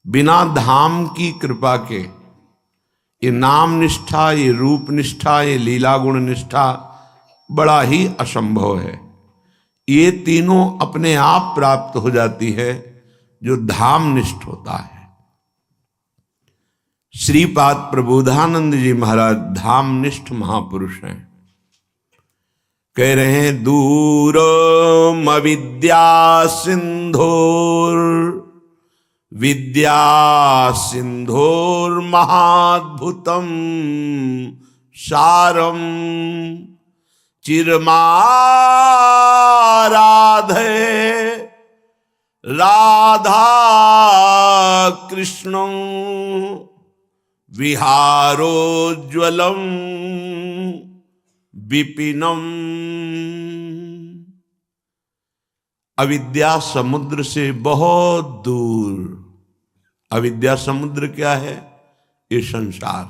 बिना धाम की कृपा के ये नाम निष्ठा, ये रूप निष्ठा, ये लीला गुण निष्ठा बड़ा ही असंभव है। ये तीनों अपने आप प्राप्त हो जाती है जो धाम निष्ठ होता है। श्रीपाद प्रबोधानंद जी महाराज धामनिष्ठ महापुरुष हैं। कह रहे हैं दूरम अविद्या सिंधोर विद्या सिंधोर महाद्भुतम सारम चिरमाराधे राधा कृष्णं विहारोज्ज्वलम विपिनम। अविद्या समुद्र से बहुत दूर। अविद्या समुद्र क्या है? ये संसार,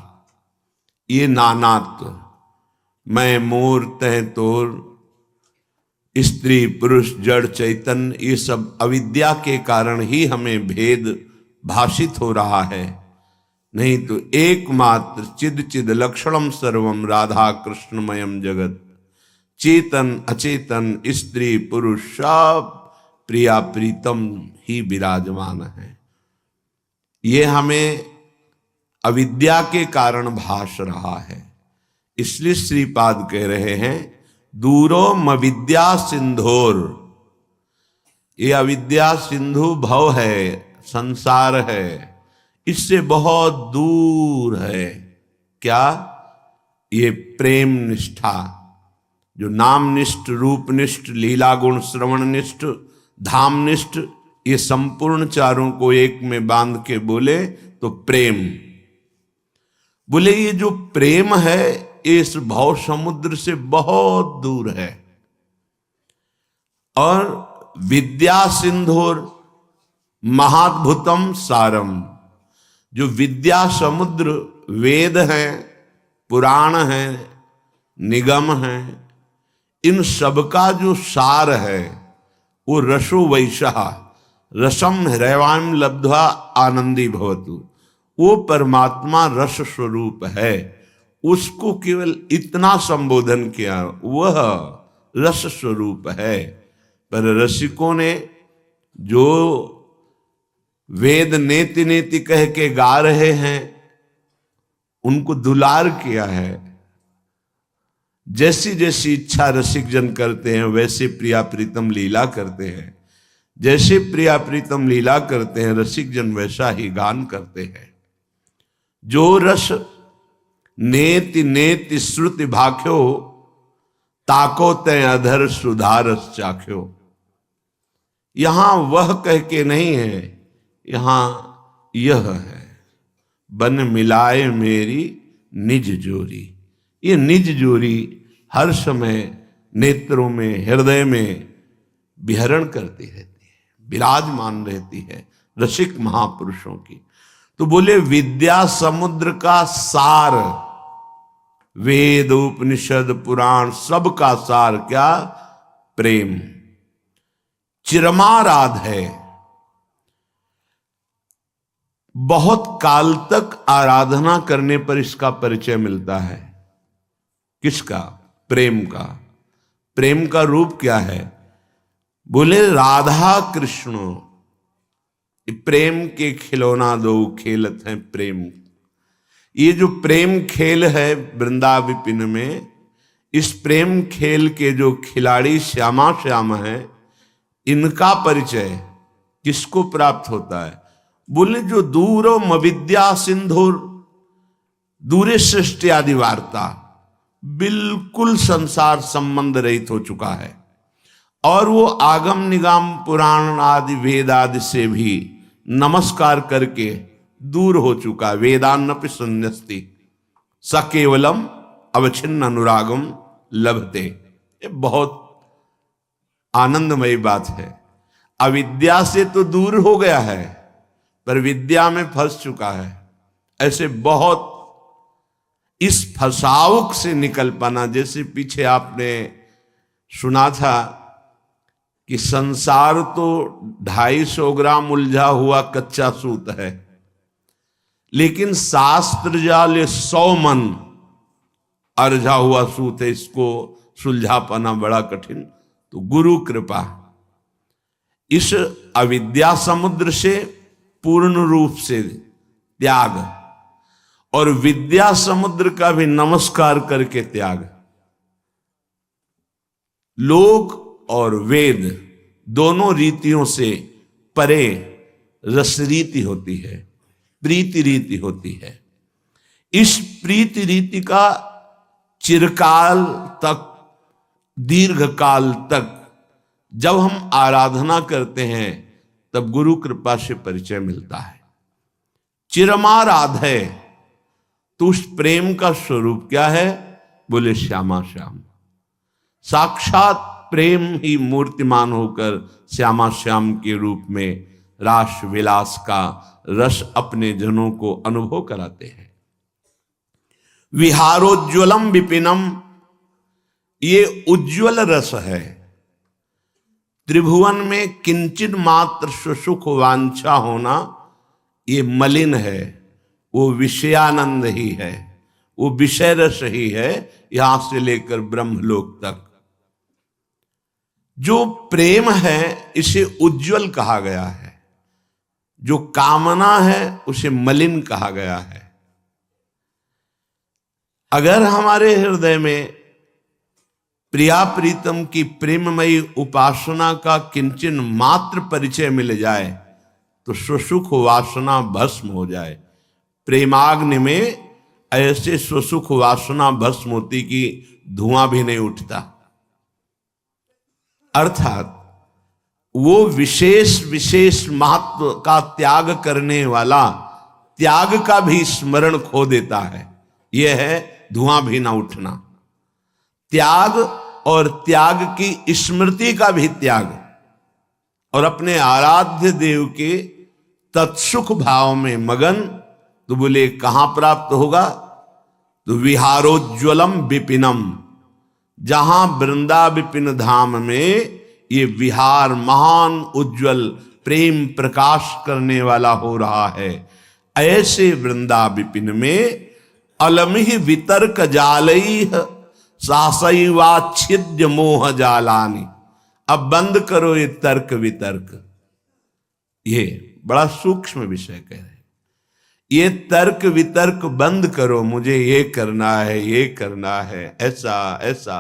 ये नानात्व, मैं मोर तह तोर, स्त्री पुरुष जड़ चैतन्य, ये सब अविद्या के कारण ही हमें भेद भाषित हो रहा है। नहीं तो एकमात्र चिद चिद लक्षणम सर्वम राधा कृष्णमयम जगत, चेतन अचेतन स्त्री पुरुष सब प्रिया प्रीतम ही विराजमान है। ये हमें अविद्या के कारण भाष रहा है। इसलिए श्रीपाद कह रहे हैं दूरोम अविद्या सिंधोर। ये अविद्या सिंधु भव है, संसार है, इससे बहुत दूर है। क्या? ये प्रेम निष्ठा, जो नाम निष्ठ, रूप निष्ठ, लीला गुण श्रवण निष्ठ, धाम निष्ठ, ये संपूर्ण चारों को एक में बांध के बोले तो प्रेम। बोले ये जो प्रेम है इस भव समुद्र से बहुत दूर है। और विद्या सिंधोर महाद्भुतम सारम, जो विद्या समुद्र वेद हैं, पुराण हैं, निगम हैं, इन सबका जो सार है वो रसो वैशः रसम हृदयवाम लब्ध्वा आनंदी भवतु, वो परमात्मा रस स्वरूप है। उसको केवल इतना संबोधन किया, वह रस स्वरूप है। पर रसिकों ने जो वेद नेति नेति कह के गा रहे हैं उनको दुलार किया है। जैसी जैसी इच्छा रसिक जन करते हैं वैसे प्रिया प्रीतम लीला करते हैं। जैसे प्रिया प्रीतम लीला करते हैं रसिक जन वैसा ही गान करते हैं। जो रस नेति नेति श्रुति भाख्यो, ताको तय अधर सुधारस चाख्यो। यहां वह कह के नहीं है, यहां यह है। बन मिलाए मेरी निज जोरी। ये निज जोरी हर समय नेत्रों में, हृदय में विहरण करती रहती है, विराजमान रहती है रसिक महापुरुषों की। तो बोले विद्या समुद्र का सार, वेद उपनिषद पुराण सब का सार क्या? प्रेम। चिरमाराध है, बहुत काल तक आराधना करने पर इसका परिचय मिलता है। किसका? प्रेम का। प्रेम का रूप क्या है? बोले राधा कृष्ण। प्रेम के खिलौना दो खेलत हैं प्रेम। ये जो प्रेम खेल है वृंदाविपिन में, इस प्रेम खेल के जो खिलाड़ी श्यामा श्याम है, इनका परिचय किसको प्राप्त होता है? बोले जो दूरम अविद्या सिंधुर, दूरे सृष्टि आदि वार्ता, बिल्कुल संसार संबंध रहित हो चुका है। और वो आगम निगम पुराण आदि वेद आदि से भी नमस्कार करके दूर हो चुका। वेदान्नपि संन्यस्ति स केवलम अवच्छिन्न अनुरागम लभते। ये बहुत आनंदमयी बात है। अविद्या से तो दूर हो गया है पर विद्या में फंस चुका है। ऐसे बहुत इस फसाव से निकल पाना, जैसे पीछे आपने सुना था कि संसार तो 250 ग्राम उलझा हुआ कच्चा सूत है, लेकिन शास्त्र जाल 100 मन अर्झा हुआ सूत है, इसको सुलझा पाना बड़ा कठिन। तो गुरु कृपा इस अविद्या समुद्र से पूर्ण रूप से त्याग, और विद्या समुद्र का भी नमस्कार करके त्याग। लोक और वेद दोनों रीतियों से परे रस रीति होती है, प्रीति रीति होती है। इस प्रीति रीति का चिरकाल तक, दीर्घ काल तक जब हम आराधना करते हैं तब गुरु कृपा से परिचय मिलता है। चिरमाराध है तो उस प्रेम का स्वरूप क्या है? बोले श्यामा श्याम। साक्षात प्रेम ही मूर्तिमान होकर श्यामा श्याम के रूप में रास विलास का रस अपने जनों को अनुभव कराते हैं। विहारोज्वलम विपिनम, ये उज्ज्वल रस है। त्रिभुवन में किंचित मात्र सुख वांछा होना ये मलिन है, वो विषयानंद ही है, वो विषय रस ही है, यहां से लेकर ब्रह्मलोक तक। जो प्रेम है इसे उज्जवल कहा गया है, जो कामना है उसे मलिन कहा गया है। अगर हमारे हृदय में प्रिया प्रीतम की प्रेममयी उपासना का किंचन मात्र परिचय मिल जाए तो सुसुख वासना भस्म हो जाए। प्रेमाग्नि में ऐसे सुसुख वासना भस्म होती कि धुआं भी नहीं उठता। अर्थात वो विशेष विशेष महत्व का त्याग करने वाला त्याग का भी स्मरण खो देता है। यह है धुआं भी ना उठना। त्याग और त्याग की स्मृति का भी त्याग, और अपने आराध्य देव के तत्सुख भाव में मगन। तो बोले कहां प्राप्त होगा? तो विहारोज्वलम विपिनम, जहां वृंदा विपिन धाम में ये विहार महान उज्जवल प्रेम प्रकाश करने वाला हो रहा है, ऐसे वृंदा विपिन में अलमिह वितर्क जालई सासैवाच्छिद्य मोह जालानी। अब बंद करो ये तर्क वितर्क। ये बड़ा सूक्ष्म विषय कह रहे हैं। ये तर्क वितर्क बंद करो, मुझे ये करना है, ये करना है, ऐसा ऐसा।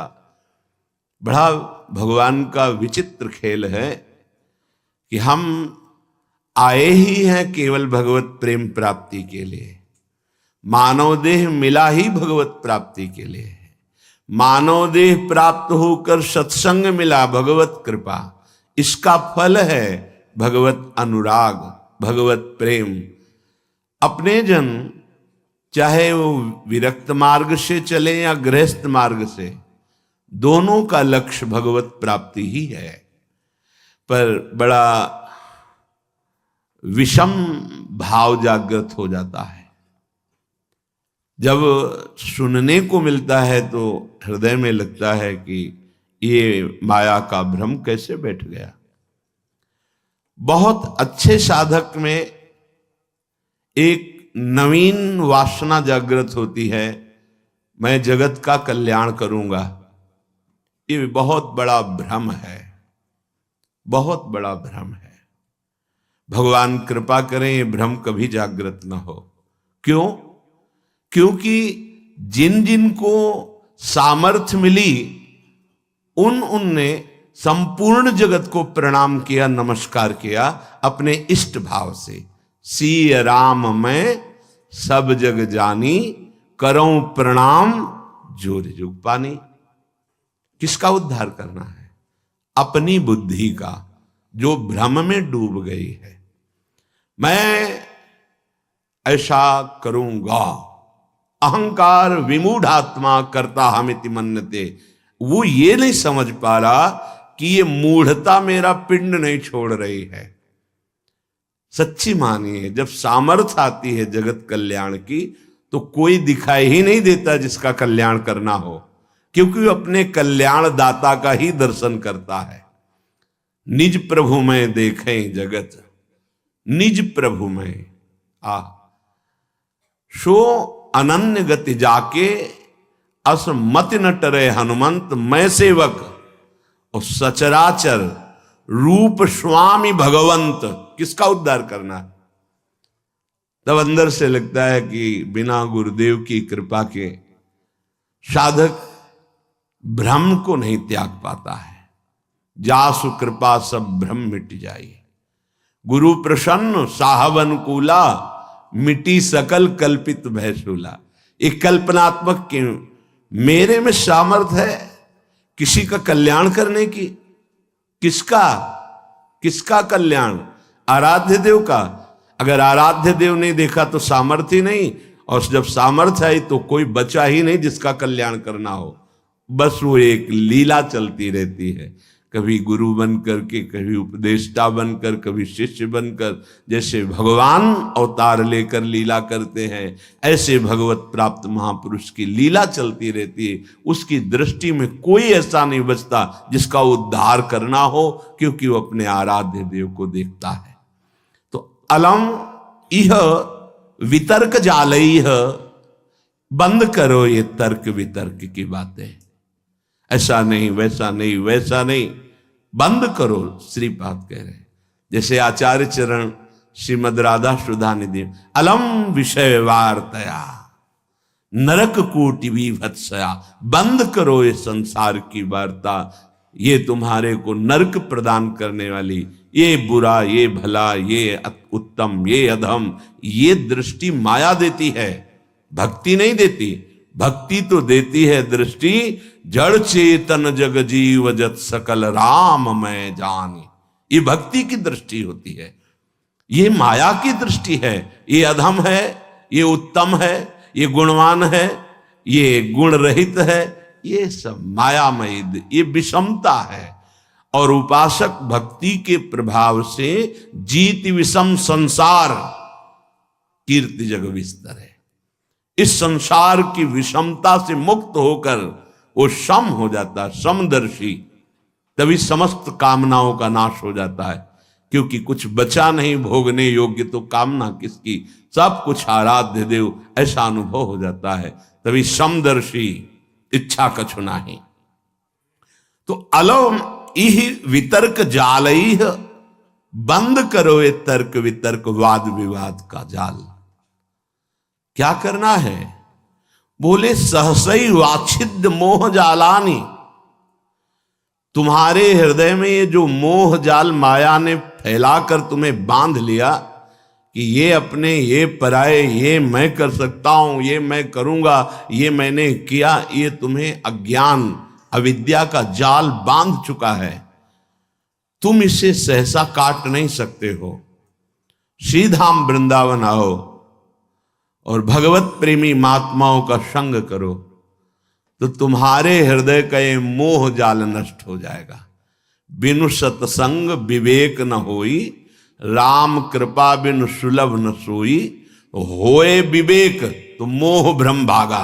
बड़ा भगवान का विचित्र खेल है कि हम आए ही हैं केवल भगवत प्रेम प्राप्ति के लिए। मानव देह मिला ही भगवत प्राप्ति के लिए है। मानव देह प्राप्त होकर सत्संग मिला, भगवत कृपा। इसका फल है भगवत अनुराग, भगवत प्रेम। अपने जन चाहे वो विरक्त मार्ग से चले या गृहस्थ मार्ग से, दोनों का लक्ष्य भगवत प्राप्ति ही है। पर बड़ा विषम भाव जागृत हो जाता है। जब सुनने को मिलता है तो हृदय में लगता है कि ये माया का भ्रम कैसे बैठ गया। बहुत अच्छे साधक में एक नवीन वासना जागृत होती है, मैं जगत का कल्याण करूंगा। ये बहुत बड़ा भ्रम है, बहुत बड़ा भ्रम है। भगवान कृपा करें ये भ्रम कभी जागृत ना हो। क्यों? क्योंकि जिन जिन को सामर्थ्य मिली उनने संपूर्ण जगत को प्रणाम किया, नमस्कार किया अपने इष्ट भाव से। सिय राम मैं सब जग जानी, करऊं प्रणाम जोर जुग पानी। किसका उद्धार करना है? अपनी बुद्धि का, जो भ्रम में डूब गई है। मैं ऐसा करूंगा, अहंकार विमूढ़ात्मा करता हमिति मन्नते। वो ये नहीं समझ पा रहा कि ये मूढ़ता मेरा पिंड नहीं छोड़ रही है। सच्ची मानिए, जब सामर्थ्य आती है जगत कल्याण की तो कोई दिखाई ही नहीं देता जिसका कल्याण करना हो, क्योंकि वो अपने कल्याण दाता का ही दर्शन करता है। निज प्रभु में देखें जगत, निज प्रभु में सो अनन्य गति जाके अस मति न टरे हनुमंत, मैं सेवक और सचराचर रूप स्वामी भगवंत। किसका उद्धार करना है? तब अंदर से लगता है कि बिना गुरुदेव की कृपा के साधक भ्रम को नहीं त्याग पाता है। जासु कृपा सब भ्रम मिट जाए, गुरु प्रसन्न साहब अनुकूला, मिटी सकल कल्पित भयशूला। एक कल्पनात्मक के मेरे में सामर्थ है किसी का कल्याण करने की। किसका? किसका कल्याण? आराध्य देव का। अगर आराध्य देव नहीं देखा तो सामर्थ्य नहीं, और जब सामर्थ्य आई तो कोई बचा ही नहीं जिसका कल्याण करना हो। बस वो एक लीला चलती रहती है, कभी गुरु बनकर के, कभी उपदेष्टा बनकर, कभी शिष्य बनकर। जैसे भगवान अवतार लेकर लीला करते हैं, ऐसे भगवत प्राप्त महापुरुष की लीला चलती रहती है। उसकी दृष्टि में कोई ऐसा नहीं बचता जिसका उद्धार करना हो, क्योंकि वो अपने आराध्य देव को देखता है। तो अलम इह वितर्क जालई, बंद करो ये तर्क वितर्क की बातें। ऐसा नहीं, वैसा नहीं, वैसा नहीं, बंद करो। श्रीपाद कह रहे, जैसे आचार्य चरण श्रीमद राधा सुधा निधि, अलम विषय वार्तया नरक कोटि विभत्सया। बंद करो ये संसार की वार्ता, ये तुम्हारे को नरक प्रदान करने वाली, ये बुरा, ये भला, ये उत्तम, ये अधम, ये दृष्टि माया देती है, भक्ति नहीं देती। भक्ति तो देती है दृष्टि जड़ चेतन जग जीव जत सकल राम मैं जानी। ये भक्ति की दृष्टि होती है, ये माया की दृष्टि है। ये अधम है, ये उत्तम है, ये गुणवान है, ये गुण रहित है, ये सब मायामयी, ये विषमता है। और उपासक भक्ति के प्रभाव से जीत विषम संसार कीर्ति जग विस्तर है। इस संसार की विषमता से मुक्त होकर वो सम हो जाता है, समदर्शी। तभी समस्त कामनाओं का नाश हो जाता है, क्योंकि कुछ बचा नहीं भोगने योग्य, तो कामना किसकी? सब कुछ आराध्य देव, ऐसा अनुभव हो जाता है। तभी समदर्शी, इच्छा कछु नाही। तो अलम इह वितर्क जालई, बंद करो ये तर्क वितर्क वाद विवाद का जाल। क्या करना है? बोले सहसई वाछिद्य मोह जालानी। तुम्हारे हृदय में ये जो मोह जाल माया ने फैलाकर तुम्हें बांध लिया कि ये अपने, ये पराए, ये मैं कर सकता हूं, ये मैं करूंगा, ये मैंने किया, ये तुम्हें अज्ञान अविद्या का जाल बांध चुका है। तुम इसे सहसा काट नहीं सकते हो। श्रीधाम वृंदावन आओ और भगवत प्रेमी महात्माओं का संग करो, तो तुम्हारे हृदय का ये मोह जाल नष्ट हो जाएगा। बिनु सत्संग विवेक न होई, राम कृपा बिनु सुलभ न सोई। होए विवेक तो मोह भ्रम भागा।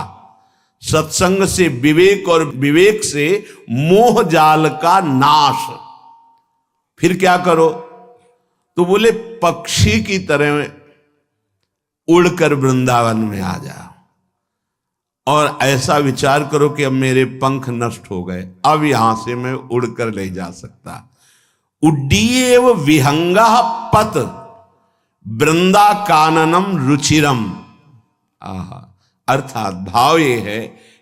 सत्संग से विवेक और विवेक से मोह जाल का नाश। फिर क्या करो? तो बोले पक्षी की तरह उड़कर वृंदावन में आ जाओ और ऐसा विचार करो कि अब मेरे पंख नष्ट हो गए, अब यहां से मैं उड़कर नहीं जा सकता। उड्डीएव विहंगा पत वृंदा काननम रुचिरम। अर्थात भाव ये है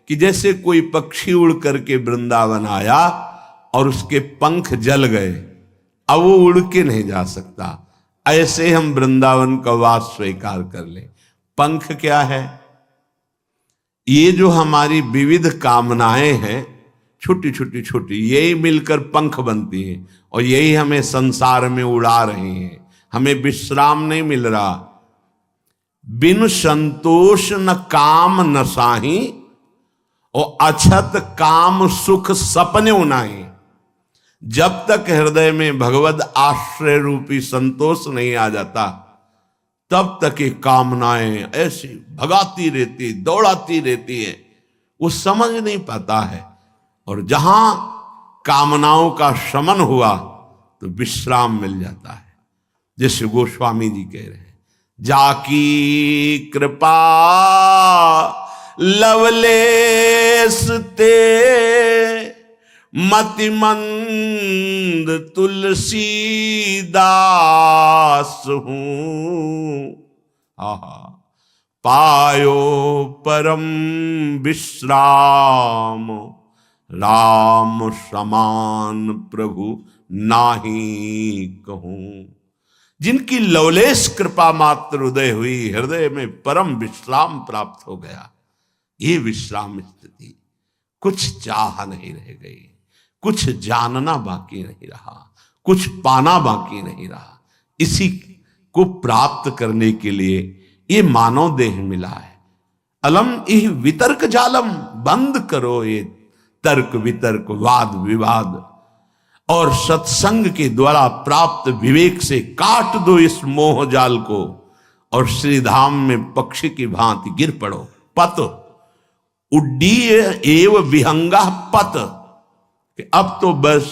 कि जैसे कोई पक्षी उड़ करके वृंदावन आया और उसके पंख जल गए, अब वो उड़ के नहीं जा सकता। ऐसे हम वृंदावन का वास स्वीकार कर ले। पंख क्या है? ये जो हमारी विविध कामनाएं हैं, छोटी छोटी छोटी, यही मिलकर पंख बनती हैं और यही हमें संसार में उड़ा रही हैं। हमें विश्राम नहीं मिल रहा। बिन संतोष न काम न साही, और अछत काम सुख सपने नाही। जब तक हृदय में भगवद आश्रय रूपी संतोष नहीं आ जाता, तब तक ये कामनाएं ऐसी भगाती रहती, दौड़ाती रहती है, वो समझ नहीं पाता है। और जहां कामनाओं का शमन हुआ तो विश्राम मिल जाता है। जैसे गोस्वामी जी कह रहे हैं, जाकी कृपा लवलेस ते मतिमंद तुलसीदास हूं, आहा पायो परम विश्राम, राम समान प्रभु नाही कहूं। जिनकी लवलेश कृपा मात्र उदय हुई, हृदय में परम विश्राम प्राप्त हो गया। ये विश्राम स्थिति, कुछ चाह नहीं रह गई, कुछ जानना बाकी नहीं रहा, कुछ पाना बाकी नहीं रहा। इसी को प्राप्त करने के लिए ये मानव देह मिला है। अलम इह वितर्क जालम, बंद करो ये तर्क वितर्क वाद विवाद, और सत्संग के द्वारा प्राप्त विवेक से काट दो इस मोह जाल को, और श्रीधाम में पक्षी की भांति गिर पड़ो। पत उड्डीय एव विहंगा पत, कि अब तो बस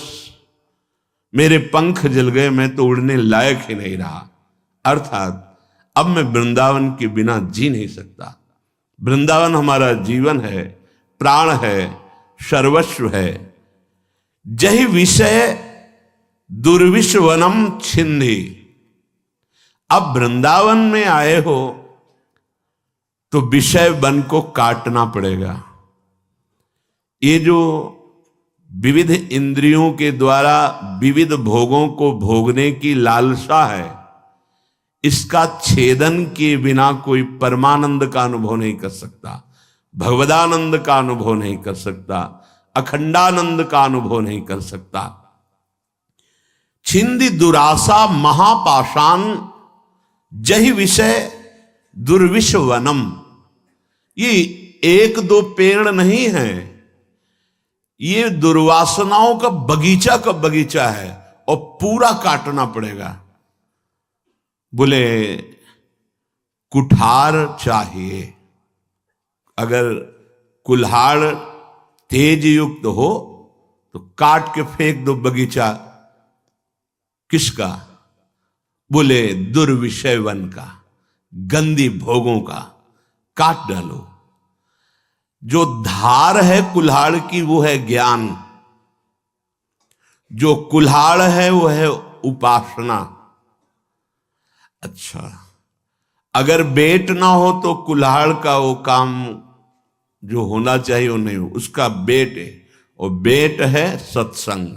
मेरे पंख जल गए, मैं तो उड़ने लायक ही नहीं रहा। अर्थात अब मैं वृंदावन के बिना जी नहीं सकता। वृंदावन हमारा जीवन है, प्राण है, सर्वस्व है। जहि विषय दुर्विषवनम छिंदी। अब वृंदावन में आए हो तो विषय वन को काटना पड़ेगा। ये जो विविध इंद्रियों के द्वारा विविध भोगों को भोगने की लालसा है, इसका छेदन के बिना कोई परमानंद का अनुभव नहीं कर सकता, भगवदानंद का अनुभव नहीं कर सकता, अखंडानंद का अनुभव नहीं कर सकता। छिंदी दुरासा महापाषाण, जहि विषय दुर्विषवनम। ये एक दो पेड़ नहीं है, ये दुर्वासनाओं का बगीचा है, और पूरा काटना पड़ेगा। बोले कुठार चाहिए, अगर कुल्हाड़ तेज युक्त हो तो काट के फेंक दो बगीचा। किसका? बोले दुर्विषय वन का, गंदी भोगों का काट डालो। जो धार है कुल्हाड़ की वो है ज्ञान, जो कुल्हाड़ है वो है उपासना। अच्छा, अगर बेट ना हो तो कुल्हाड़ का वो काम जो होना चाहिए वो नहीं हो, उसका बेट है। और बेट है सत्संग,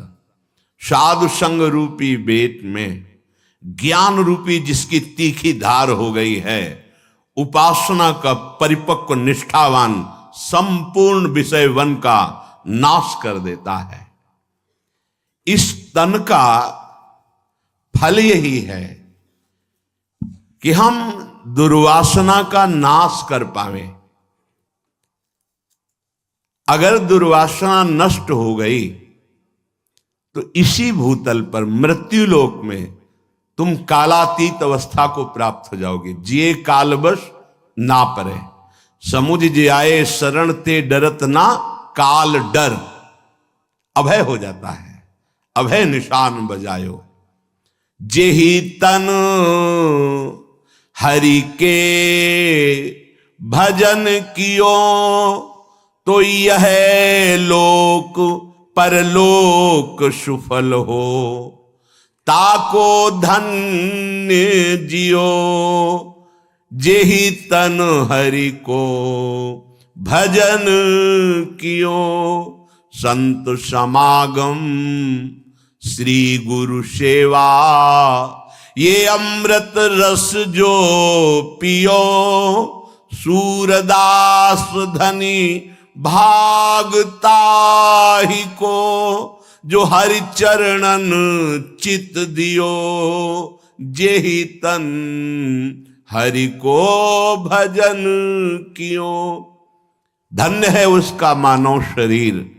साधु संग रूपी बेट में ज्ञान रूपी जिसकी तीखी धार हो गई है, उपासना का परिपक्व निष्ठावान संपूर्ण विषय वन का नाश कर देता है। इस तन का फल यही है कि हम दुर्वासना का नाश कर पावे। अगर दुर्वासना नष्ट हो गई तो इसी भूतल पर मृत्यु लोक में तुम कालातीत अवस्था को प्राप्त हो जाओगे। जिए कालवश ना परे, समुझ जियाए शरण ते डरत ना काल डर। अभय हो जाता है, अभय निशान बजायो। जेहि तन हरि के भजन कियो, तो यह लोक परलोक सुफल हो। ताको धन्य जियो, जेहि तन हरि को भजन कियो। संत समागम श्री गुरु सेवा, ये अमृत रस जो पियो। सूरदास धनी भागता ही को, जो हरि चरणन चित दियो। जेहि तन हरि को भजन कियो। धन्य है उसका मानव शरीर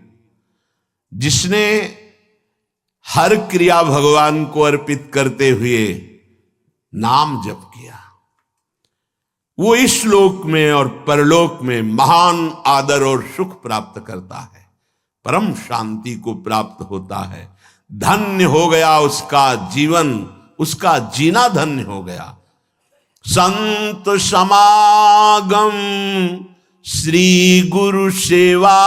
जिसने हर क्रिया भगवान को अर्पित करते हुए नाम जप किया। वो इस लोक में और परलोक में महान आदर और सुख प्राप्त करता है, परम शांति को प्राप्त होता है। धन्य हो गया उसका जीवन, उसका जीना धन्य हो गया। संत समागम श्री गुरु सेवा,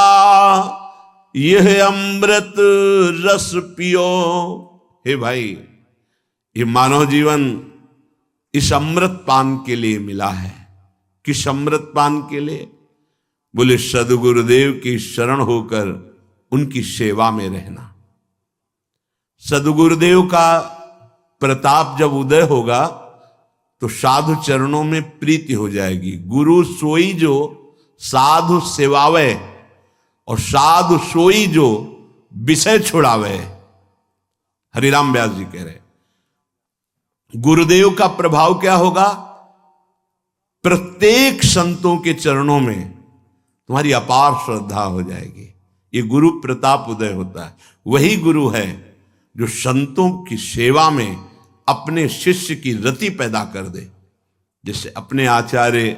यह अमृत रस पियो। हे भाई, ये मानव जीवन इस अमृत पान के लिए मिला है। किस अमृत पान के लिए? बोले सदगुरुदेव की शरण होकर उनकी सेवा में रहना। सदगुरुदेव का प्रताप जब उदय होगा तो साधु चरणों में प्रीति हो जाएगी। गुरु सोई जो साधु सेवावे, और साधु सोई जो विषय छुड़ावे। हरिराम व्यास जी कह रहे, गुरुदेव का प्रभाव क्या होगा? प्रत्येक संतों के चरणों में तुम्हारी अपार श्रद्धा हो जाएगी। ये गुरु प्रताप उदय होता है। वही गुरु है जो संतों की सेवा में अपने शिष्य की रति पैदा कर दे। जैसे अपने आचार्य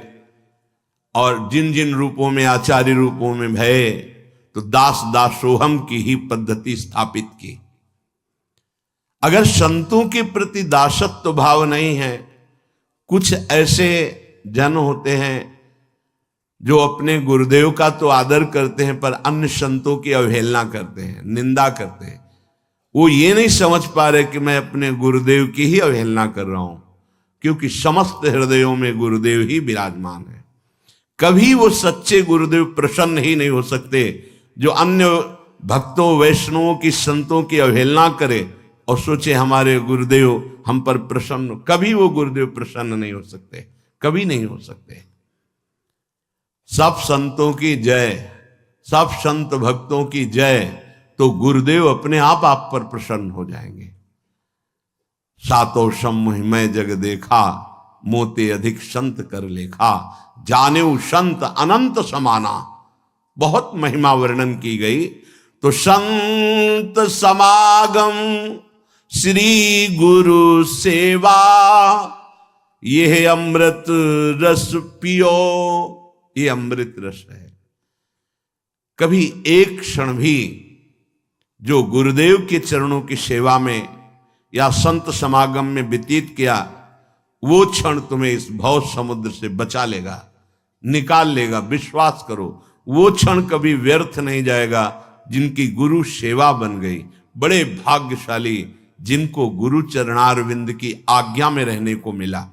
और जिन जिन रूपों में आचार्य रूपों में भय, तो दास दासोहम की ही पद्धति स्थापित की। अगर संतों के प्रति दासत्व भाव नहीं है, कुछ ऐसे जन होते हैं जो अपने गुरुदेव का तो आदर करते हैं पर अन्य संतों की अवहेलना करते हैं, निंदा करते हैं। वो ये नहीं समझ पा रहे कि मैं अपने गुरुदेव की ही अवहेलना कर रहा हूं, क्योंकि समस्त हृदयों में गुरुदेव ही विराजमान है। कभी वो सच्चे गुरुदेव प्रसन्न ही नहीं हो सकते जो अन्य भक्तों वैष्णवों की संतों की अवहेलना करे और सोचे हमारे गुरुदेव हम पर प्रसन्न। कभी वो गुरुदेव प्रसन्न नहीं हो सकते, कभी नहीं हो सकते। सब संतों की जय, सब संत भक्तों की जय, तो गुरुदेव अपने आप पर प्रसन्न हो जाएंगे। सातों सम्मोह जग देखा, मोते अधिक संत कर लेखा, जानेऊ संत अनंत समाना। बहुत महिमा वर्णन की गई। तो संत समागम श्री गुरु सेवा, यह अमृत रस पियो। ये अमृत रस है। कभी एक क्षण भी जो गुरुदेव के चरणों की सेवा में या संत समागम में व्यतीत किया, वो क्षण तुम्हें इस भव समुद्र से बचा लेगा, निकाल लेगा। विश्वास करो, वो क्षण कभी व्यर्थ नहीं जाएगा जिनकी गुरु सेवा बन गई। बड़े भाग्यशाली जिनको गुरु चरणारविंद की आज्ञा में रहने को मिला।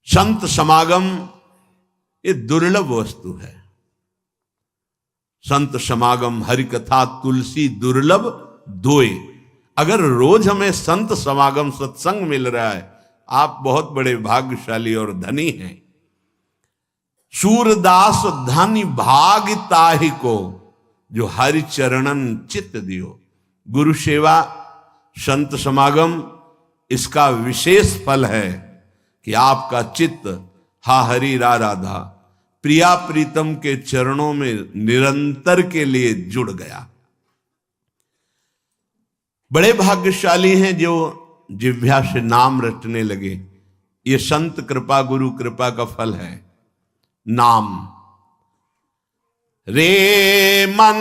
संत समागम ये दुर्लभ वस्तु है। संत समागम हरि कथा तुलसी दुर्लभ दोए। अगर रोज हमें संत समागम सत्संग मिल रहा है, आप बहुत बड़े भाग्यशाली और धनी हैं। सूरदास धनी भाग ताहि को, जो हरि चरणन चित्त दियो। गुरु सेवा, संत समागम, इसका विशेष फल है कि आपका चित्त हा हरि रा राधा प्रिया प्रीतम के चरणों में निरंतर के लिए जुड़ गया। बड़े भाग्यशाली हैं जो जिह्वा से नाम रटने लगे। ये संत कृपा, गुरु कृपा का फल है। नाम रे मन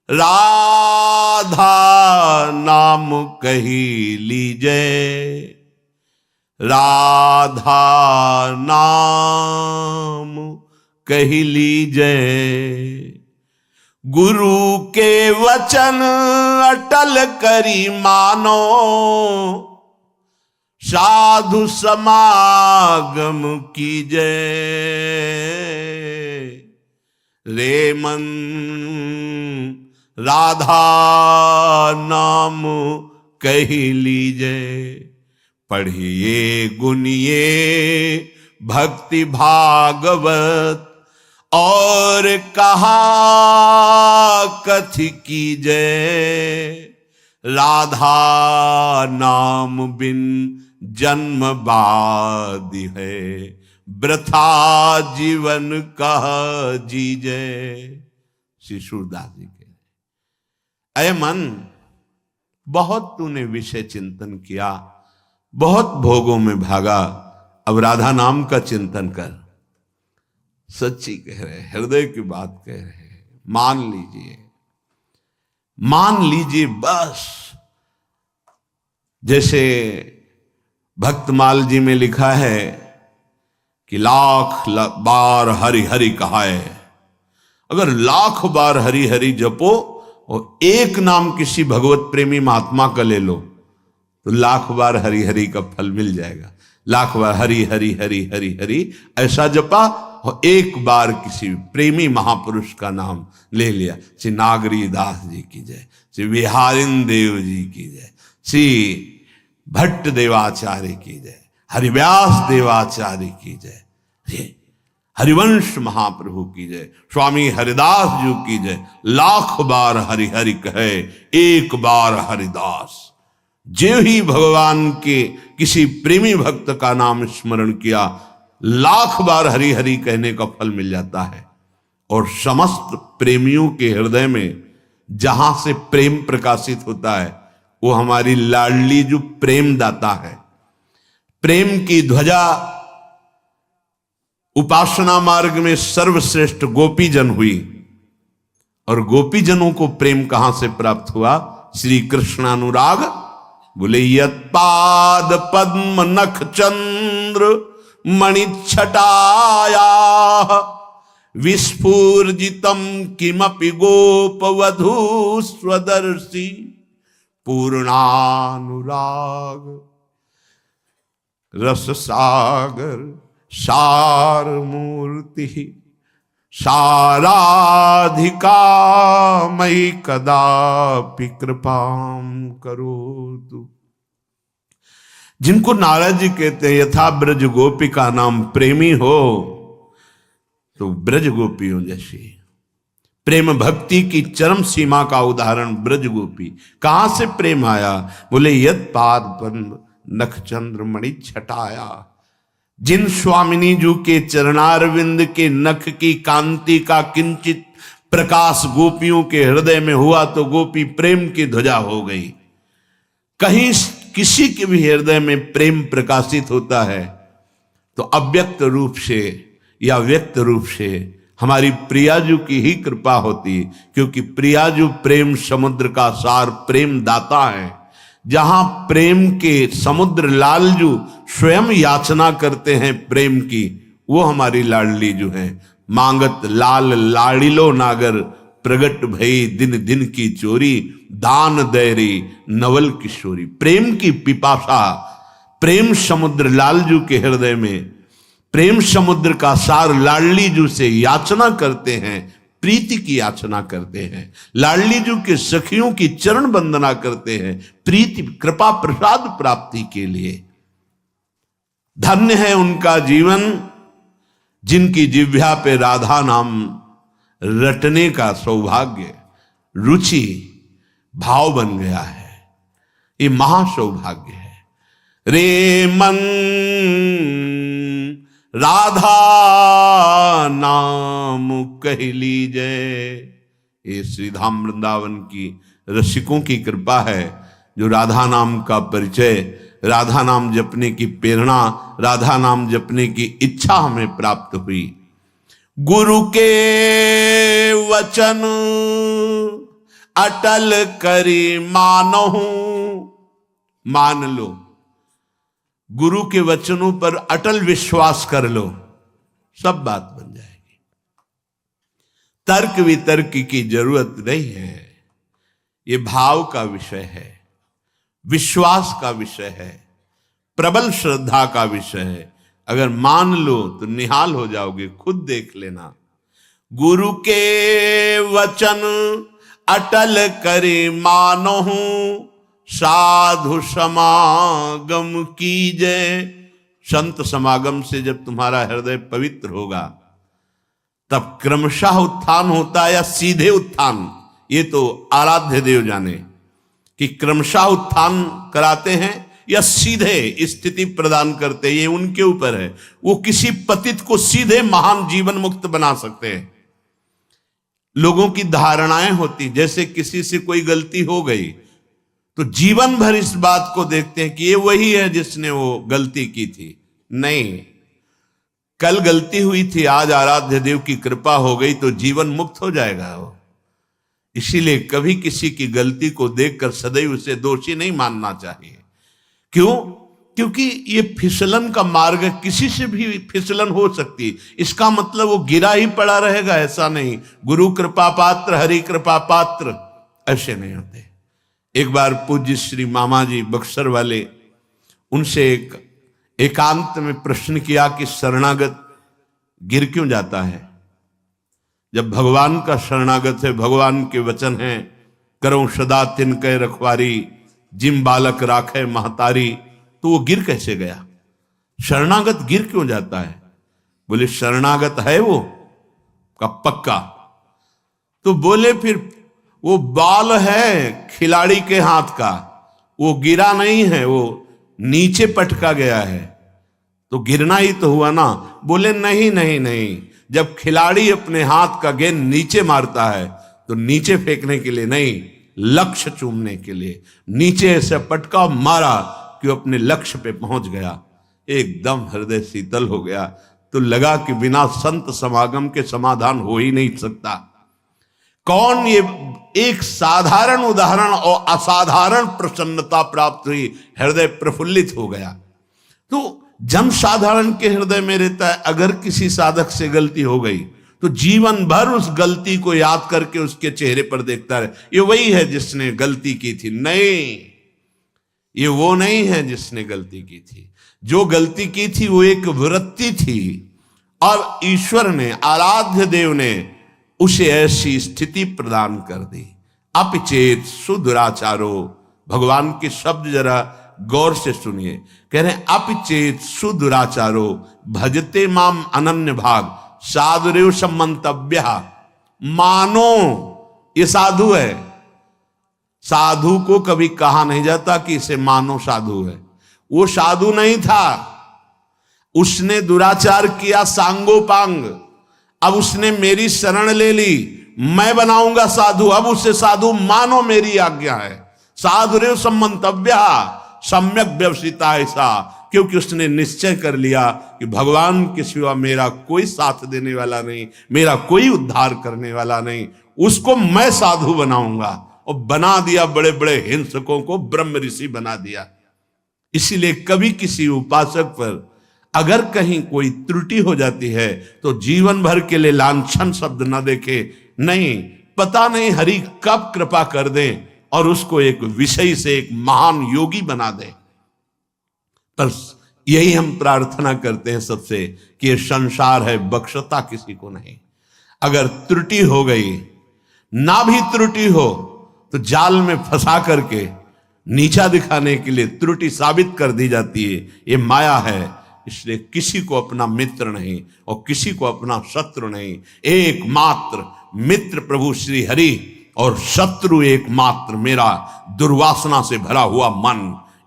राधा नाम कही लीजे, राधा नाम कही लीजे। गुरु के वचन अटल करी मानो, साधु समागम कीजे। रे मन राधा नाम कही लीजे। पढ़िए गुनिए भक्ति भागवत, और कहा कथि कीजे। राधा नाम बिन जन्म बादि है, वृथा जीवन कह जीजे। श्री सूरदास जी के, अय मन, बहुत तूने विषय चिंतन किया, बहुत भोगों में भागा, अब राधा नाम का चिंतन कर। सच्ची कह रहे, हृदय की बात कह रहे, मान लीजिए। मान लीजिए बस, जैसे भक्तमाल जी में लिखा है कि लाख बार हरि हरि कहाए, अगर लाख बार हरि हरि जपो और एक नाम किसी भगवत प्रेमी महात्मा का ले लो तो लाख बार हरि हरि का फल मिल जाएगा। लाख बार हरि हरि हरि हरि हरि ऐसा जपा और एक बार किसी प्रेमी महापुरुष का नाम ले लिया। श्री नागरी दास जी की जय, श्री बिहारिन देव जी की जय, श्री भट्ट देवाचार्य की जय, हरिव्यास देवाचार्य की जय, हरिवंश महाप्रभु की जय, स्वामी हरिदास जी की जय। लाख बार हरि हरि कहे एक बार हरिदास। जो ही भगवान के किसी प्रेमी भक्त का नाम स्मरण किया लाख बार हरि हरि कहने का फल मिल जाता है। और समस्त प्रेमियों के हृदय में जहां से प्रेम प्रकाशित होता है वो हमारी लाडली जो प्रेम दाता है। प्रेम की ध्वजा उपासना मार्ग में सर्वश्रेष्ठ गोपीजन हुई, और गोपीजनों को प्रेम कहां से प्राप्त हुआ? श्री कृष्णानुराग। बोले यत्पाद पद्म नख चंद्र मणिच्छटाया विस्फूर्जितम किमपि गोपवधू स्वदर्शी पूर्णानुराग रस सागर सार मूर्ति साराधिका मयि कदापि कृपाम करोतु। जिनको नारद जी कहते हैं यथा ब्रज गोपी का नाम प्रेमी हो, तो ब्रज गोपियों जैसी प्रेम भक्ति की चरम सीमा का उदाहरण ब्रज गोपी। कहां से प्रेम आया? बोले यद पाद बंद नख चंद्र मणि छटाया। जिन स्वामिनी जी के चरणारविंद के नख की कांति का किंचित प्रकाश गोपियों के हृदय में हुआ तो गोपी प्रेम की ध्वजा हो गई। कहीं किसी के भी हृदय में प्रेम प्रकाशित होता है तो अव्यक्त रूप से या व्यक्त रूप से हमारी प्रियाजू की ही कृपा होती, क्योंकि प्रियाजू प्रेम समुद्र का सार प्रेम दाता है। जहां प्रेम के समुद्र लालजू स्वयं याचना करते हैं प्रेम की, वो हमारी लाडली जो है। मांगत लाल लाड़िलो नागर प्रगट भई दिन दिन की चोरी दान दैरी नवल किशोरी। प्रेम की पिपासा, प्रेम समुद्र लालजू के हृदय में, प्रेम समुद्र का सार लाडली जू से याचना करते हैं, प्रीति की याचना करते हैं। लाडली जू के सखियों की चरण वंदना करते हैं प्रीति कृपा प्रसाद प्राप्ति के लिए। धन्य है उनका जीवन जिनकी जिह्वा पे राधा नाम रटने का सौभाग्य रुचि भाव बन गया है। ये महासौभाग्य है। रे मन राधा नाम कह लीजिए। ये श्रीधाम वृंदावन की रसिकों की कृपा है जो राधा नाम का परिचय, राधा नाम जपने की प्रेरणा, राधा नाम जपने की इच्छा हमें प्राप्त हुई। गुरु के वचन अटल करी मानहु। मान लो, गुरु के वचनों पर अटल विश्वास कर लो, सब बात बन जाएगी। तर्क वितर्क की जरूरत नहीं है। ये भाव का विषय है, विश्वास का विषय है, प्रबल श्रद्धा का विषय है। अगर मान लो तो निहाल हो जाओगे, खुद देख लेना। गुरु के वचन अटल करे मानहु साधु समागम कीजय। संत समागम से जब तुम्हारा हृदय पवित्र होगा तब क्रमशः उत्थान होता है या सीधे उत्थान, ये तो आराध्य देव जाने कि क्रमशः उत्थान कराते हैं या सीधे स्थिति प्रदान करते हैं, ये उनके ऊपर है। वो किसी पतित को सीधे महान जीवन मुक्त बना सकते हैं। लोगों की धारणाएं होती, जैसे किसी से कोई गलती हो गई तो जीवन भर इस बात को देखते हैं कि ये वही है जिसने वो गलती की थी। नहीं, कल गलती हुई थी, आज आराध्य देव की कृपा हो गई तो जीवन मुक्त हो जाएगा वो। इसीलिए कभी किसी की गलती को देखकर सदैव उसे दोषी नहीं मानना चाहिए। क्यों? क्योंकि ये फिसलन का मार्ग है, किसी से भी फिसलन हो सकती है। इसका मतलब वो गिरा ही पड़ा रहेगा ऐसा नहीं। गुरु कृपा पात्र, हरि कृपा पात्र ऐसे नहीं होते। एक बार पूज्य श्री मामा जी बक्सर वाले, उनसे एकांत में प्रश्न किया कि शरणागत गिर क्यों जाता है? जब भगवान का शरणागत है, भगवान के वचन हैं, करो सदा तिनके रखवारी, जिम बालक राखे महतारी, तो वो गिर कैसे गया? शरणागत गिर क्यों जाता है? बोले शरणागत है वो का पक्का। तो बोले फिर वो बाल है खिलाड़ी के हाथ का, वो गिरा नहीं है, वो नीचे पटका गया है, तो गिरना ही तो हुआ ना। बोले नहीं नहीं नहीं, जब खिलाड़ी अपने हाथ का गेंद नीचे मारता है तो नीचे फेंकने के लिए नहीं, लक्ष्य चूमने के लिए नीचे ऐसे पटका मारा कि वो अपने लक्ष्य पे पहुंच गया। एकदम हृदय शीतल हो गया। तो लगा कि बिना संत समागम के समाधान हो ही नहीं सकता। कौन? ये एक साधारण उदाहरण और असाधारण प्रसन्नता प्राप्त हुई, हृदय प्रफुल्लित हो गया। तो जन साधारण के हृदय में रहता है, अगर किसी साधक से गलती हो गई तो जीवन भर उस गलती को याद करके उसके चेहरे पर देखता रहे, ये वही है जिसने गलती की थी। नहीं, ये वो नहीं है जिसने गलती की थी। जो गलती की थी वो एक वृत्ति थी, और ईश्वर ने, आराध्य देव ने उसे ऐसी स्थिति प्रदान कर दी। अपिचेत सुदुराचारो, भगवान के शब्द जरा गौर से सुनिए। कह रहे हैं अपिचेत सुदुराचारो भजते माम अनन्य भाग साधुरेव सम्मंतव्य। मानो ये साधु है, साधु को कभी कहा नहीं जाता कि इसे मानो साधु है। वो साधु नहीं था, उसने दुराचार किया सांगोपांग। अब उसने मेरी शरण ले ली, मैं बनाऊंगा साधु, अब उसे साधु मानो, मेरी आज्ञा है। साधुरेव सम्मंतव्य सम्यक व्यवसिता ऐसा, क्योंकि उसने निश्चय कर लिया कि भगवान के सिवा मेरा कोई साथ देने वाला नहीं, मेरा कोई उद्धार करने वाला नहीं, उसको मैं साधु बनाऊंगा। और बना दिया, बड़े बड़े हिंसकों को ब्रह्म ऋषि बना दिया। इसीलिए कभी किसी उपासक पर अगर कहीं कोई त्रुटि हो जाती है तो जीवन भर के लिए लांछन शब्द न देखे। नहीं, पता नहीं हरि कब कृपा कर दे और उसको एक विषय से एक महान योगी बना दे। पर यही हम प्रार्थना करते हैं सबसे कि ये संसार है, बख्शता किसी को नहीं। अगर त्रुटि हो गई, ना भी त्रुटि हो तो जाल में फंसा करके नीचा दिखाने के लिए त्रुटि साबित कर दी जाती है। ये माया है। इसलिए किसी को अपना मित्र नहीं और किसी को अपना शत्रु नहीं। एकमात्र मित्र प्रभु श्री हरि और शत्रु एकमात्र मेरा दुर्वासना से भरा हुआ मन।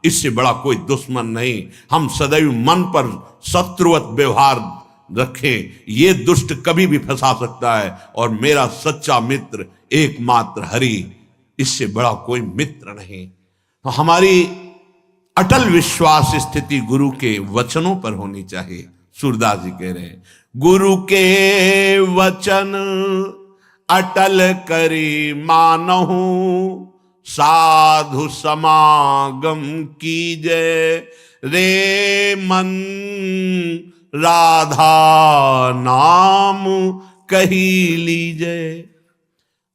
इससे बड़ा कोई दुश्मन नहीं। हम सदैव मन पर शत्रुवत व्यवहार रखें, ये दुष्ट कभी भी फंसा सकता है। और मेरा सच्चा मित्र एकमात्र हरि, इससे बड़ा कोई मित्र नहीं। तो हमारी अटल विश्वास स्थिति गुरु के वचनों पर होनी चाहिए। सूरदास जी कह रहे हैं, गुरु के वचन अटल करी मानहु, साधु समागम कीजे रे मन, राधा नाम कही लीजे।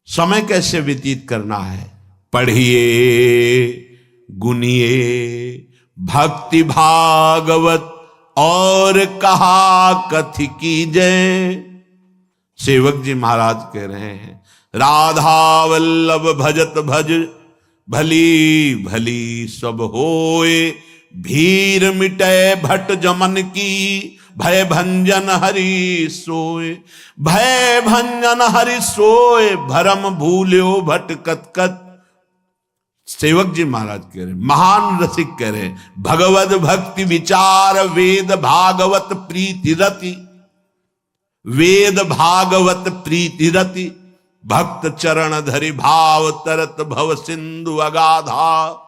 समय कैसे व्यतीत करना है? पढ़िए, गुनिए भक्ति भागवत और कहा कथि कीजय। सेवक जी महाराज कह रहे हैं, राधा वल्लभ भजत भज, भली भली सब होए, भीर मिटे भट जमन की, भय भंजन हरि सोए। भय भंजन हरि सोए, भरम भूल्यो भट कत कत। सेवक जी महाराज कह रहे, महान रसिक कह रहे, भगवत भक्ति विचार वेद भागवत प्रीति रति, वेद भागवत प्रीति रति, भक्त चरण धरि भाव तरत भव सिंधु अगाधा।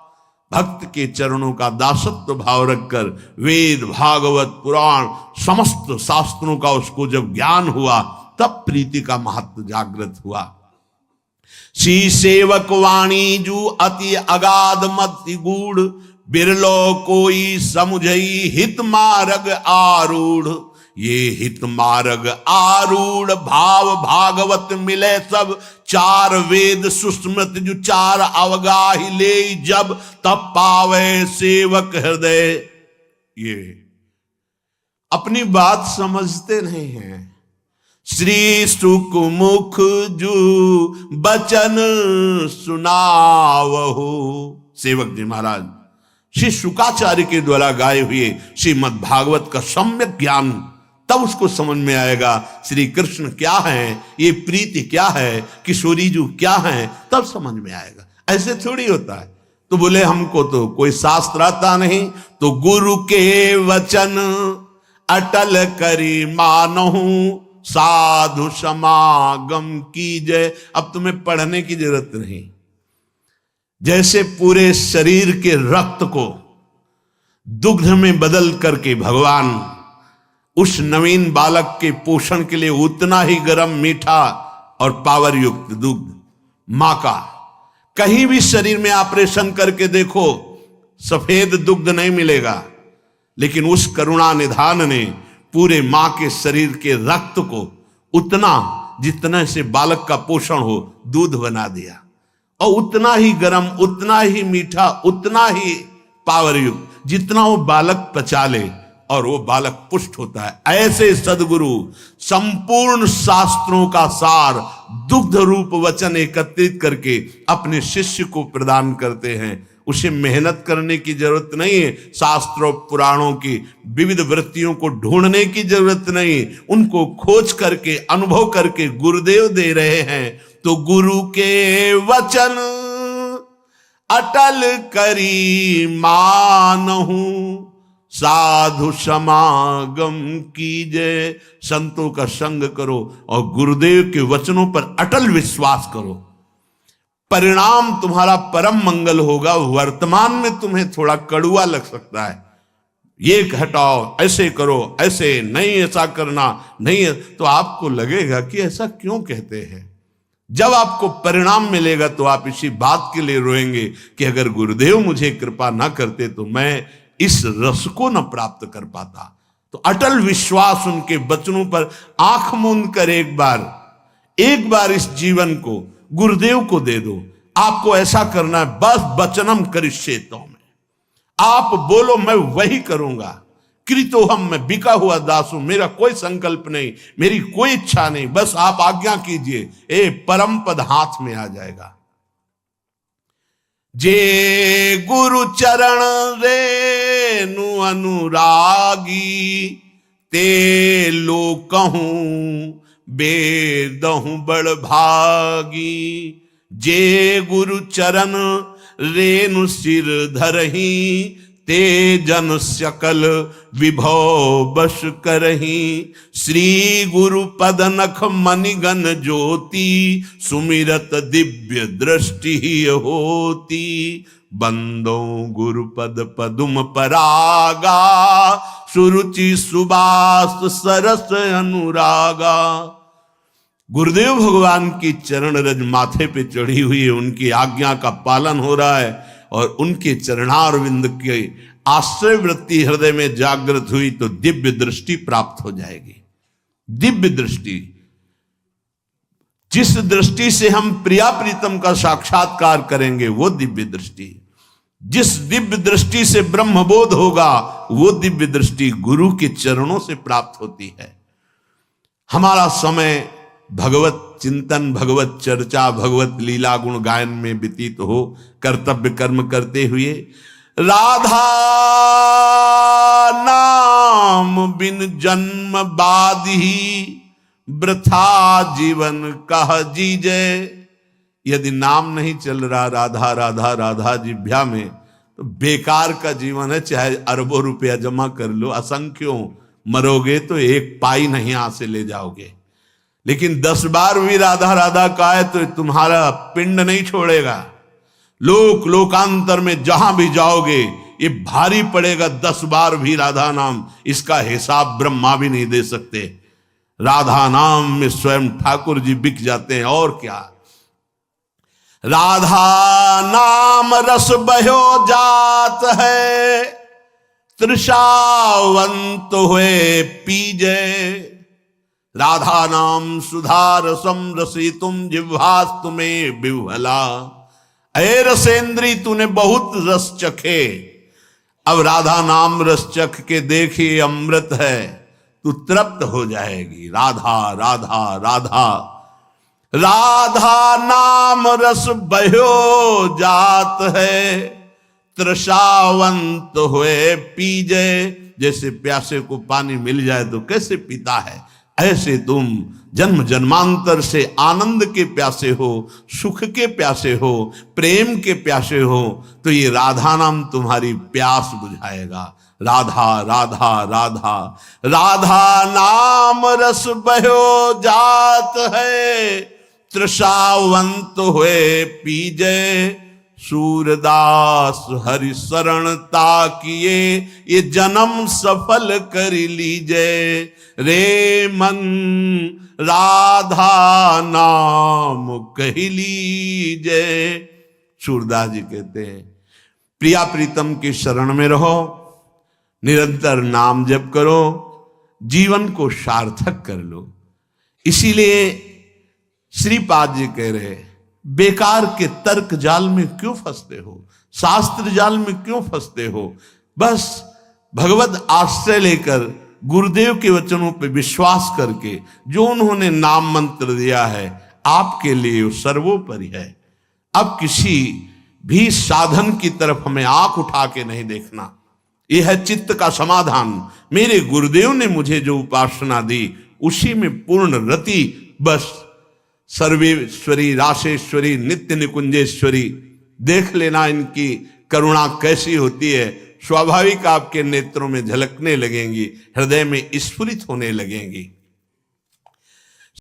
भक्त के चरणों का दासत्व भाव रखकर वेद भागवत पुराण समस्त शास्त्रों का उसको जब ज्ञान हुआ तब प्रीति का महत्व जागृत हुआ। सी सेवक वाणी जू अति अगाध मति गूढ़, बिरलो कोई समुझई हित मार्ग आरूढ़। ये हित मार्ग आरूढ़ भाव भागवत मिले सब, चार वेद सुस्मृत जो चार अवगाही ले जब, तब पावे सेवक हृदय। ये अपनी बात समझते नहीं हैं। श्री सुख मुख जू बचन सुनावहु। सेवक जी महाराज श्री शुकाचार्य के द्वारा गाए हुए श्रीमद् भागवत का सम्यक ज्ञान तब उसको समझ में आएगा। श्री कृष्ण क्या है, ये प्रीति क्या है, किशोरी जी क्या है, तब समझ में आएगा। ऐसे थोड़ी होता है। तो बोले हमको तो कोई शास्त्र आता नहीं, तो गुरु के वचन अटल करी मानहु, साधु समागम कीजय। अब तुम्हें पढ़ने की जरूरत नहीं। जैसे पूरे शरीर के रक्त को दुग्ध में बदल करके भगवान उस नवीन बालक के पोषण के लिए उतना ही गर्म, मीठा और पावर युक्त दुग्ध मां का, कहीं भी शरीर में ऑपरेशन करके देखो सफेद दुग्ध नहीं मिलेगा, लेकिन उस करुणा निधान ने पूरे मां के शरीर के रक्त को उतना जितना से बालक का पोषण हो दूध बना दिया, और उतना ही गर्म, उतना ही मीठा, उतना ही पावर युक्त जितना वो बालक पचा ले, और वो बालक पुष्ट होता है। ऐसे सदगुरु संपूर्ण शास्त्रों का सार दुग्ध रूप वचन एकत्रित करके अपने शिष्य को प्रदान करते हैं। उसे मेहनत करने की जरूरत नहीं है, शास्त्रों पुराणों की विविध वृत्तियों को ढूंढने की जरूरत नहीं, उनको खोज करके अनुभव करके गुरुदेव दे रहे हैं। तो गुरु के वचन अटल करी मानहु, साधु समागम कीजय। संतों का संग करो और गुरुदेव के वचनों पर अटल विश्वास करो, परिणाम तुम्हारा परम मंगल होगा। वर्तमान में तुम्हें थोड़ा कड़ुआ लग सकता है, ये हटाओ, ऐसे करो, ऐसे नहीं, ऐसा करना नहीं, तो आपको लगेगा कि ऐसा क्यों कहते हैं। जब आपको परिणाम मिलेगा तो आप इसी बात के लिए रोएंगे कि अगर गुरुदेव मुझे कृपा ना करते तो मैं इस रस को न प्राप्त कर पाता। तो अटल विश्वास उनके वचनों पर आंख मूंद कर एक बार इस जीवन को गुरुदेव को दे दो। आपको ऐसा करना है, बस वचनम करिष्ये तो में, आप बोलो मैं वही करूंगा। कृतोहम, मैं बिका हुआ दास हूं, मेरा कोई संकल्प नहीं, मेरी कोई इच्छा नहीं, बस आप आज्ञा कीजिए। ए परम पद हाथ में आ जाएगा। जे गुरु चरण रेनु अनुरागी, ते लोकहूं बेदहूं बड़ भागी। जे गुरु चरण रेनु सिर धरही, ते जन सकल विभव बस करही। श्री गुरु पद नख मणिगन ज्योति, सुमिरत दिव्य दृष्टि होती। बंदो गुरु पद पदुम परागा, सुरुचि सुबास सरस अनुरागा। गुरुदेव भगवान की चरण रज माथे पे चढ़ी हुई है, उनकी आज्ञा का पालन हो रहा है, और उनके चरणारविंद के आश्रय वृत्ति हृदय में जागृत हुई तो दिव्य दृष्टि प्राप्त हो जाएगी। दिव्य दृष्टि, जिस दृष्टि से हम प्रिया प्रीतम का साक्षात्कार करेंगे वो दिव्य दृष्टि, जिस दिव्य दृष्टि से ब्रह्मबोध होगा वो दिव्य दृष्टि गुरु के चरणों से प्राप्त होती है। हमारा समय भगवत चिंतन, भगवत चर्चा, भगवत लीला गुण गायन में व्यतीत हो, कर्तव्य कर्म करते हुए राधा नाम बिन जन्म बाधी, वृथा जीवन कह जीजे। यदि नाम नहीं चल रहा राधा राधा राधा जिभ्या में, तो बेकार का जीवन है। चाहे अरबों रुपया जमा कर लो, असंख्यों मरोगे तो एक पाई नहीं हाथ से ले जाओगे। लेकिन 10 बार भी राधा राधा का है तो तुम्हारा पिंड नहीं छोड़ेगा। लोकांतर में जहां भी जाओगे ये भारी पड़ेगा। 10 बार भी राधा नाम, इसका हिसाब ब्रह्मा भी नहीं दे सकते। राधा नाम में स्वयं ठाकुर जी बिक जाते हैं। और क्या, राधा नाम रस बहो जात है, तृषावंत हुए पीजे। राधा नाम सुधार समरसी तुम जिह्वास्तु में विह्वला। अये रसेंद्री, तूने बहुत रस चखे, अब राधा नाम रस चख के देखिए अमृत है, तू तृप्त हो जाएगी। राधा राधा राधा, राधा नाम रस बहो जात है, तृषावंत हुए पीजे। जैसे प्यासे को पानी मिल जाए तो कैसे पीता है, ऐसे तुम जन्म जन्मांतर से आनंद के प्यासे हो, सुख के प्यासे हो, प्रेम के प्यासे हो, तो ये राधा नाम तुम्हारी प्यास बुझाएगा। राधा राधा राधा, राधा नाम रस बहो जात है, तृषावंत हुए पीजे। सूरदास हरि शरणता किए, ये जन्म सफल कर लीजे। रे मन राधा नाम कह लीजे। सूरदास जी कहते हैं, प्रिया प्रीतम की शरण में रहो, निरंतर नाम जप करो, जीवन को सार्थक कर लो। इसीलिए श्रीपाद जी कह रहे, बेकार के तर्क जाल में क्यों फंसते हो, शास्त्र जाल में क्यों फंसते हो। बस भगवत आश्रय लेकर गुरुदेव के वचनों पर विश्वास करके जो उन्होंने नाम मंत्र दिया है, आपके लिए वो सर्वोपरि है। अब किसी भी साधन की तरफ हमें आंख उठा के नहीं देखना। यह है चित्त का समाधान। मेरे गुरुदेव ने मुझे जो उपासना दी उसी में पूर्ण रति, बस सर्वेश्वरी राशेश्वरी नित्य निकुंजेश्वरी। देख लेना इनकी करुणा कैसी होती है, स्वाभाविक आपके नेत्रों में झलकने लगेंगी, हृदय में स्फुरित होने लगेंगी।